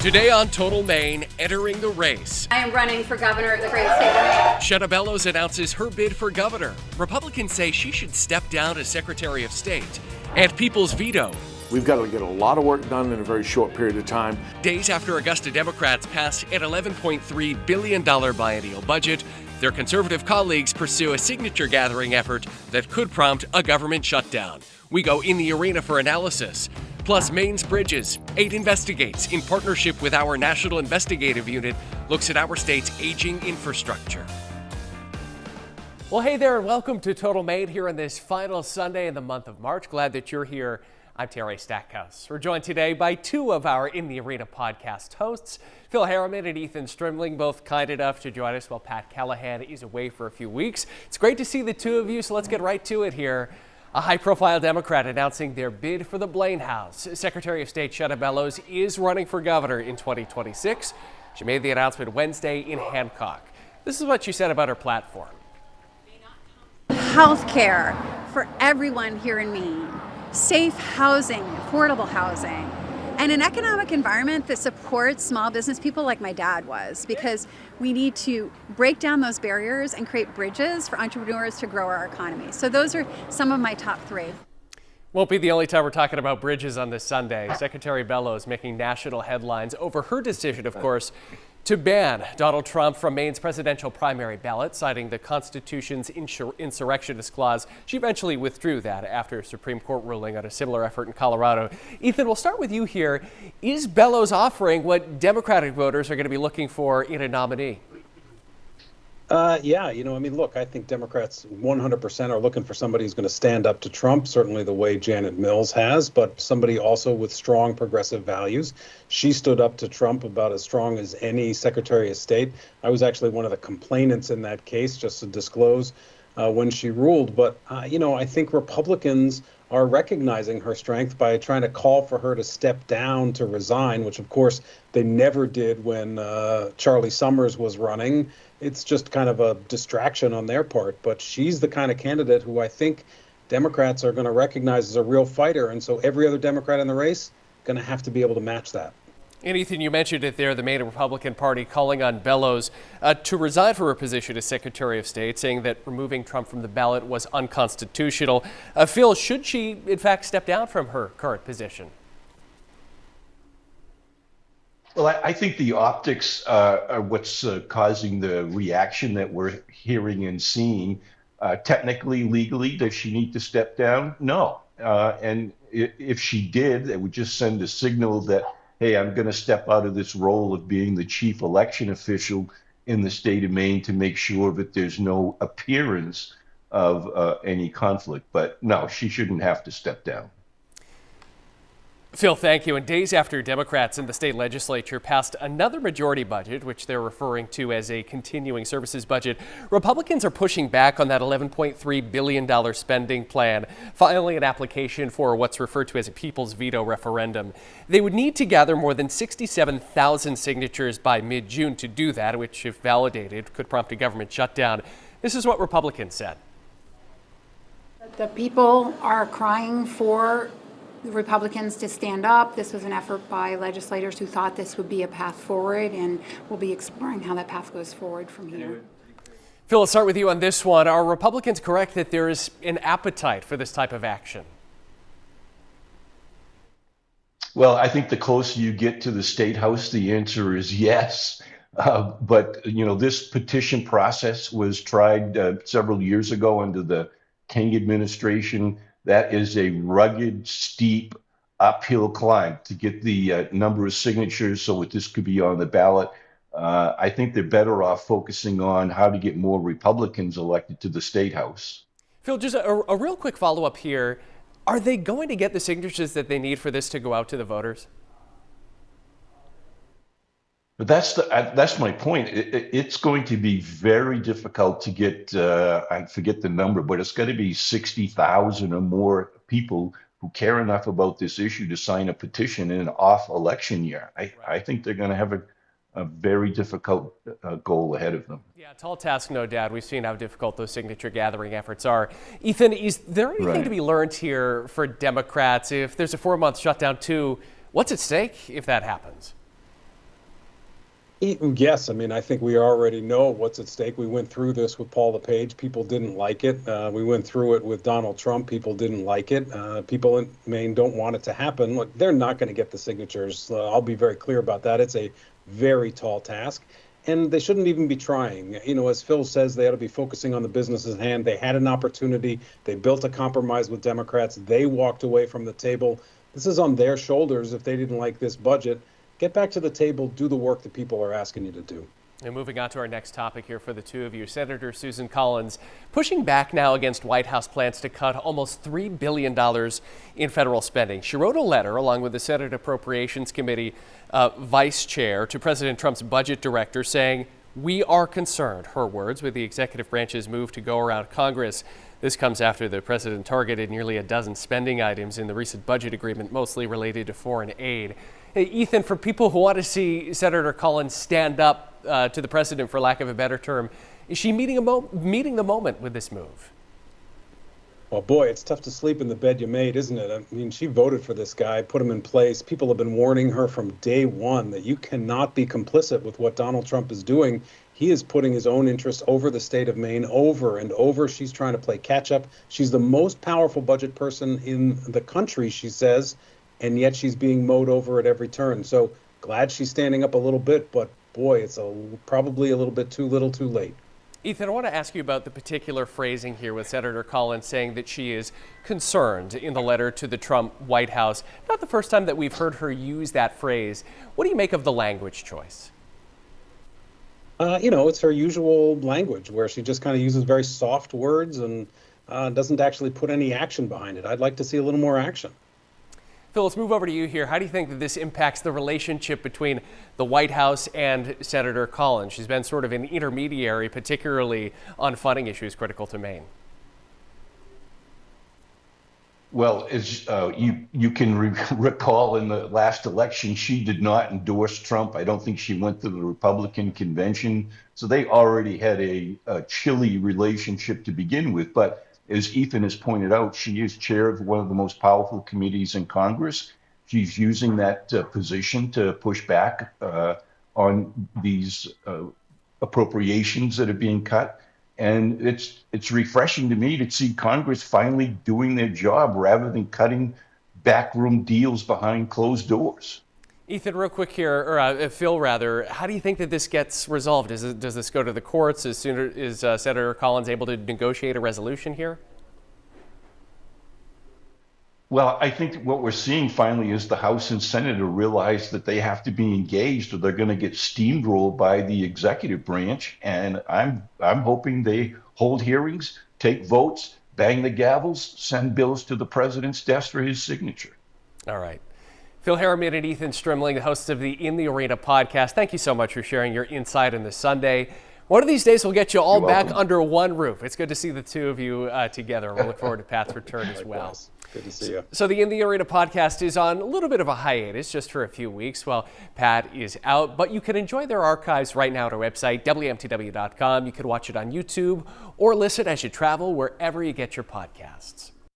Today on Total Maine, entering the race. I am running for governor of the great state of Maine. Chetta Bellows announces her bid for governor. Republicans say she should step down as Secretary of State. And People's veto. We've got to get a lot of work done in a very short period of time. Days after Augusta Democrats pass an $11.3 billion biennial budget, their conservative colleagues pursue a signature gathering effort that could prompt a government shutdown. We go in the arena for analysis. Plus, Maine's Bridges. 8 Investigates, in partnership with our National Investigative Unit, looks at our state's aging infrastructure. Well, hey there, and welcome to Total Maine here on this final Sunday in the month of March. Glad that you're here. I'm Terry Stackhouse. We're joined today by 2 of our In the Arena podcast hosts, Phil Harriman and Ethan Strimling, both kind enough to join us while Pat Callahan is away for a few weeks. It's great to see the 2 of you, so let's get right to it here. A high-profile Democrat announcing their bid for the Blaine House. Secretary of State Chetta Bellows is running for governor in 2026. She made the announcement Wednesday in Hancock. This is what she said about her platform. Health care for everyone here in Maine. Safe housing, affordable housing, and an economic environment that supports small business people like my dad was, because we need to break down those barriers and create bridges for entrepreneurs to grow our economy. So those are some of my top 3. Won't be the only time we're talking about bridges on this Sunday. Secretary Bellows making national headlines over her decision, of course, to ban Donald Trump from Maine's presidential primary ballot, citing the Constitution's insurrectionist clause. She eventually withdrew that after a Supreme Court ruling on a similar effort in Colorado. Ethan, we'll start with you here. Is Bellows offering what Democratic voters are going to be looking for in a nominee? Yeah, look, I think Democrats 100% are looking for somebody who's going to stand up to Trump, certainly the way Janet Mills has, but somebody also with strong progressive values. She stood up to Trump about as strong as any Secretary of State. I was actually one of the complainants in that case, just to disclose, when she ruled. But, I think Republicans are recognizing her strength by trying to call for her to step down, to resign, which, of course, they never did when Charlie Summers was running. It's just kind of a distraction on their part. But she's the kind of candidate who I think Democrats are going to recognize as a real fighter. And so every other Democrat in the race going to have to be able to match that. And Ethan, you mentioned it there, the Maine Republican Party calling on Bellows to resign from her position as Secretary of State, saying that removing Trump from the ballot was unconstitutional. Phil, should she, in fact, step down from her current position? Well, I think the optics are what's causing the reaction that we're hearing and seeing. Technically, legally, does she need to step down? No. And if she did, it would just send a signal that, hey, I'm going to step out of this role of being the chief election official in the state of Maine to make sure that there's no appearance of any conflict. But no, she shouldn't have to step down. Phil, thank you. And days after Democrats in the state legislature passed another majority budget, which they're referring to as a continuing services budget, Republicans are pushing back on that $11.3 billion spending plan, filing an application for what's referred to as a people's veto referendum. They would need to gather more than 67,000 signatures by mid-June to do that, which, if validated, could prompt a government shutdown. This is what Republicans said. The people are crying for the Republicans to stand up. This was an effort by legislators who thought this would be a path forward, and we'll be exploring how that path goes forward from here. Phil, let's start with you on this one. Are Republicans correct that there is an appetite for this type of action? Well, I think the closer you get to the State House, the answer is yes. But this petition process was tried several years ago under the King administration. That is a rugged, steep, uphill climb to get the number of signatures so that this could be on the ballot. I think they're better off focusing on how to get more Republicans elected to the State House. Phil, just a real quick follow-up here. Are they going to get the signatures that they need for this to go out to the voters? But that's my point. It's going to be very difficult to get, I forget the number, but it's going to be 60,000 or more people who care enough about this issue to sign a petition in an off election year. I think they're going to have a very difficult goal ahead of them. Yeah, tall task, no doubt. We've seen how difficult those signature gathering efforts are. Ethan, is there anything to be learned here for Democrats if there's a 4-month shutdown too? What's at stake if that happens? Yes, I mean, I think we already know what's at stake. We went through this with Paul LePage. People didn't like it. We went through it with Donald Trump. People didn't like it. People in Maine don't want it to happen. Look, they're not going to get the signatures. I'll be very clear about that. It's a very tall task, and they shouldn't even be trying. You know, as Phil says, they ought to be focusing on the business at hand. They had an opportunity. They built a compromise with Democrats. They walked away from the table. This is on their shoulders if they didn't like this budget. Get back to the table, do the work that people are asking you to do. And moving on to our next topic here for the two of you, Senator Susan Collins pushing back now against White House plans to cut almost $3 billion in federal spending. She wrote a letter along with the Senate Appropriations Committee vice chair to President Trump's budget director saying, "We are concerned," her words, with the executive branch's move to go around Congress. This comes after the president targeted nearly a dozen spending items in the recent budget agreement, mostly related to foreign aid. Hey, Ethan, for people who want to see Senator Collins stand up to the president, for lack of a better term, is she meeting the moment with this move? Well, boy, it's tough to sleep in the bed you made, isn't it? I mean, she voted for this guy, put him in place. People have been warning her from day one that you cannot be complicit with what Donald Trump is doing. He is putting his own interests over the state of Maine over and over. She's trying to play catch up. She's the most powerful budget person in the country, she says, and yet she's being mowed over at every turn. So glad she's standing up a little bit, but boy, it's probably a little bit too little too late. Ethan, I want to ask you about the particular phrasing here with Senator Collins saying that she is concerned in the letter to the Trump White House. Not the first time that we've heard her use that phrase. What do you make of the language choice? It's her usual language where she just kind of uses very soft words and doesn't actually put any action behind it. I'd like to see a little more action. Phil, let's move over to you here. How do you think that this impacts the relationship between the White House and Senator Collins? She's been sort of an intermediary, particularly on funding issues critical to Maine. Well, as you can recall in the last election, she did not endorse Trump. I don't think she went to the Republican convention. So they already had a chilly relationship to begin with. But as Ethan has pointed out, she is chair of one of the most powerful committees in Congress. She's using that position to push back on these appropriations that are being cut. And it's refreshing to me to see Congress finally doing their job rather than cutting backroom deals behind closed doors. Ethan, real quick here, or Phil rather, how do you think that this gets resolved? Does this go to the courts? Is Senator Collins able to negotiate a resolution here? Well, I think what we're seeing finally is the House and Senate realize that they have to be engaged or they're going to get steamrolled by the executive branch. And I'm hoping they hold hearings, take votes, bang the gavels, send bills to the president's desk for his signature. All right. Phil Harriman and Ethan Strimling, the hosts of the In the Arena podcast, thank you so much for sharing your insight on this Sunday. One of these days, we'll get you all back under one roof. It's good to see the two of you together. We'll look forward to Pat's return as well. Good to see you. So the In the Arena podcast is on a little bit of a hiatus just for a few weeks while Pat is out, but you can enjoy their archives right now at our website, WMTW.com. You can watch it on YouTube or listen as you travel wherever you get your podcasts.